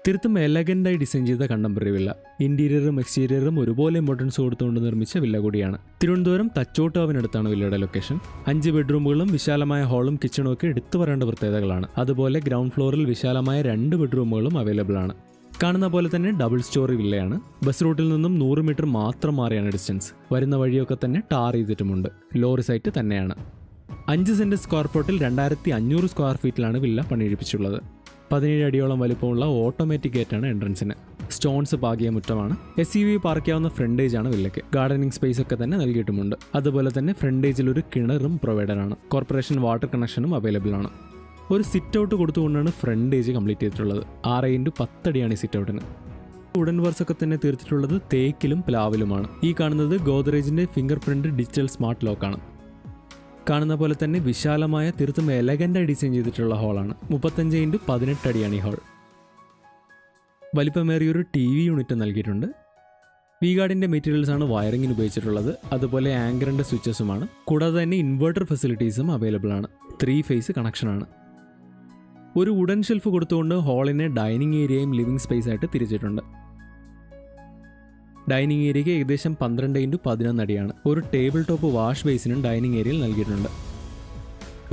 തീർത്തും എലഗൻ്റായി ഡിസൈൻ ചെയ്ത contemporary villa. ഇന്റീരിയറും എക്സ്റ്റീരിയറും ഒരുപോലെ ഇമ്പോർട്ടൻസ് കൊടുത്തുകൊണ്ട് നിർമ്മിച്ച വില്ല കൂടിയാണ്. തിരുവനന്തപുരം തച്ചോട്ടാവിനടുത്താണ് വില്ലയുടെ ലൊക്കേഷൻ. 5 ബെഡ്റൂമുകളും വിശാലമായ ഹാളും കിച്ചണും ഒക്കെ എടുത്തു പറയേണ്ട പ്രത്യേകതകളാണ്. അതുപോലെ ഗ്രൗണ്ട് ഫ്ലോറിൽ വിശാലമായ 2 ബെഡ്റൂമുകളും അവൈലബിൾ ആണ്. കാണുന്ന പോലെ തന്നെ ഡബിൾ സ്റ്റോറി വില്ലയാണ്. ബസ് റൂട്ടിൽ നിന്നും 100 മീറ്റർ മാത്രം മാറിയാണ് ഡിസ്റ്റൻസ്. വരുന്ന വഴിയൊക്കെ തന്നെ ടാർ ചെയ്തിട്ടുമുണ്ട്. ലോറി സൈറ്റ് തന്നെയാണ്. 5 സെന്റ് സ്ക്വയർ പ്ലോട്ടിൽ 2500 സ്ക്വയർ ഫീറ്റിലാണ് വില്ല പണിയെടുപ്പിച്ചുള്ളത്. 17 അടിയോളം വലിപ്പമുള്ള ഓട്ടോമാറ്റിക് ഗേറ്റാണ് എൻട്രൻസിന്. സ്റ്റോൺസ് പാകിയ മുറ്റമാണ്. SUV പാർക്ക് ചെയ്യാവുന്ന ഫ്രണ്ടേജ് ആണ് വില്ലയ്ക്ക്. ഗാർഡനിങ് സ്പേസ് ഒക്കെ തന്നെ നൽകിയിട്ടുമുണ്ട്. അതുപോലെ തന്നെ ഫ്രണ്ടേജിൽ ഒരു കിണറും പ്രൊവൈഡഡ് ആണ്. കോർപ്പറേഷൻ വാട്ടർ കണക്ഷനും അവൈലബിൾ ആണ്. ഒരു സിറ്റ് ഔട്ട് കൊടുത്തുകൊണ്ടാണ് ഫ്രണ്ടേജ് കംപ്ലീറ്റ് ചെയ്തിട്ടുള്ളത്. 6x10 അടിയാണ് ഈ സിറ്റ് ഔട്ടിന്. വുഡൻ വർക്ക്സ് ഒക്കെ തന്നെ തീർത്തിട്ടുള്ളത് തേക്കിലും പ്ലാവിലുമാണ്. ഈ കാണുന്നത് ഗോദ്രേജിന്റെ ഫിംഗർ പ്രിന്റ് ഡിജിറ്റൽ സ്മാർട്ട് ലോക്കാണ്. കാണുന്ന പോലെ തന്നെ വിശാലമായ തീർത്തും എലഗൻ്റായി ഡിസൈൻ ചെയ്തിട്ടുള്ള ഹാളാണ്. 35x18 അടിയാണ് ഈ ഹാൾ. വലിപ്പമേറിയൊരു TV യൂണിറ്റ് നൽകിയിട്ടുണ്ട്. V-ഗാർഡിന്റെ മെറ്റീരിയൽസ് ആണ് വയറിങ്ങിന് ഉപയോഗിച്ചിട്ടുള്ളത്. അതുപോലെ ആങ്കറിന്റെ സ്വിച്ചസുമാണ്. കൂടാതെ തന്നെ ഇൻവെർട്ടർ ഫെസിലിറ്റീസും അവൈലബിൾ ആണ്. 3 ഫേസ് കണക്ഷനാണ്. ഒരു വുഡൻ ഷെൽഫ് കൊടുത്തുകൊണ്ട് ഹാളിനെ ഡൈനിങ് ഏരിയയും ലിവിംഗ് സ്പേസ് ആയിട്ട് തിരിച്ചിട്ടുണ്ട്. ഡൈനിങ് ഏരിയയ്ക്ക് ഏകദേശം 12x11 അടിയാണ്. ഒരു ടേബിൾ ടോപ്പ് വാഷ് ബേസിനും ഡൈനിങ് ഏരിയയിൽ നൽകിയിട്ടുണ്ട്.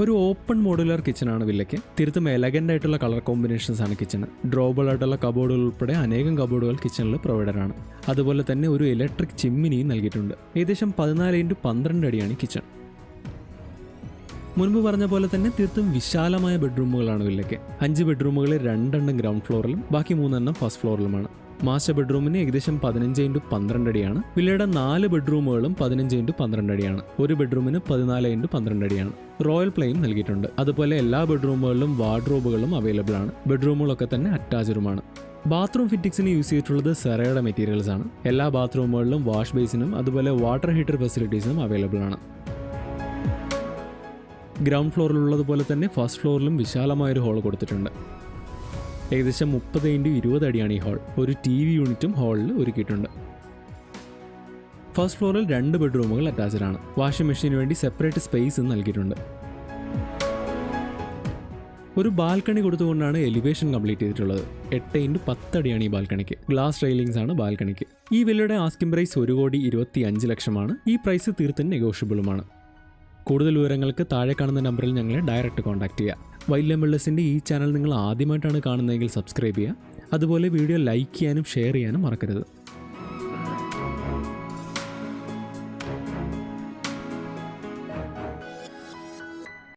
ഒരു ഓപ്പൺ മോഡുലാർ കിച്ചണാണ് വില്ലയ്ക്ക്. തീർത്തും എലഗൻ്റ് ആയിട്ടുള്ള കളർ കോമ്പിനേഷൻസ് ആണ് കിച്ചണ്. ഡ്രോബിൾ ആയിട്ടുള്ള കബോർഡുകൾ ഉൾപ്പെടെ അനേകം കബോർഡുകൾ കിച്ചണിൽ പ്രൊവൈഡഡ് ആണ്. അതുപോലെ തന്നെ ഒരു ഇലക്ട്രിക് ചിമ്മിനിയും നൽകിയിട്ടുണ്ട്. ഏകദേശം 14x12 അടിയാണ് കിച്ചൺ. മുൻപ് പറഞ്ഞ പോലെ തന്നെ തീർത്തും വിശാലമായ ബെഡ്റൂമുകളാണ് വില്ലയ്ക്ക്. 5 ബെഡ്റൂമുകളിൽ 2 ഗ്രൗണ്ട് ഫ്ലോറിലും ബാക്കി 3 ഫസ്റ്റ് ഫ്ലോറിലുമാണ്. മാസ്റ്റർ ബെഡ്റൂമിന് ഏകദേശം 15x12 അടിയാണ്. വില്ലയുടെ 4 ബെഡ്റൂമുകളും 15x12 അടിയാണ്. ഒരു ബെഡ്റൂമിന് 14x12 അടിയാണ്. റോയൽ പ്ലേയും നൽകിയിട്ടുണ്ട്. അതുപോലെ എല്ലാ ബെഡ്റൂമുകളിലും വാർഡ്രോബുകളും അവൈലബിൾ ആണ്. ബെഡ്റൂമുകളൊക്കെ തന്നെ അറ്റാച്ച്ഡുമാണ്. ബാത്റൂം ഫിറ്റിംഗ്സിന് യൂസ് ചെയ്തിട്ടുള്ളത് സെറയുടെ മെറ്റീരിയൽസ് ആണ്. എല്ലാ ബാത്റൂമുകളിലും വാഷ് ബേസിനും അതുപോലെ വാട്ടർ ഹീറ്റർ ഫെസിലിറ്റീസും അവൈലബിൾ ആണ്. ഗ്രൗണ്ട് ഫ്ലോറിലുള്ളതുപോലെ തന്നെ ഫസ്റ്റ് ഫ്ലോറിലും വിശാലമായൊരു ഹാൾ കൊടുത്തിട്ടുണ്ട്. ഏകദേശം 30x20 അടിയാണ് ഈ ഹാൾ. ഒരു TV യൂണിറ്റും ഹാളിൽ ഒരുക്കിയിട്ടുണ്ട്. ഫസ്റ്റ് ഫ്ലോറിൽ 2 ബെഡ്റൂമുകൾ അറ്റാച്ച്ഡ് ആണ്. വാഷിംഗ് മെഷീന് വേണ്ടി സെപ്പറേറ്റ് സ്പേസും നൽകിയിട്ടുണ്ട്. ഒരു ബാൽക്കണി കൊടുത്തുകൊണ്ടാണ് എലിവേഷൻ കംപ്ലീറ്റ് ചെയ്തിട്ടുള്ളത്. 8x10 അടിയാണ് ഈ ബാൽക്കണിക്ക്. ഗ്ലാസ് റെയിലിംഗ്സ് ആണ് ബാൽക്കണിക്ക്. ഈ വില്ലയുടെ ആസ്കിംഗ് പ്രൈസ് 1,25,00,000 ഈ പ്രൈസ് തീർത്തും നെഗോഷ്യബിളുമാണ്. കൂടുതൽ വിവരങ്ങൾക്ക് താഴെ കാണുന്ന നമ്പറിൽ ഞങ്ങളെ ഡയറക്റ്റ് കോൺടാക്ട് ചെയ്യുക. വൈൽഡ് ബിൽഡേഴ്സിൻ്റെ ഈ ചാനൽ നിങ്ങൾ ആദ്യമായിട്ടാണ് കാണുന്നതെങ്കിൽ സബ്സ്ക്രൈബ് ചെയ്യുക. അതുപോലെ വീഡിയോ ലൈക്ക് ചെയ്യാനും ഷെയർ ചെയ്യാനും മറക്കരുത്.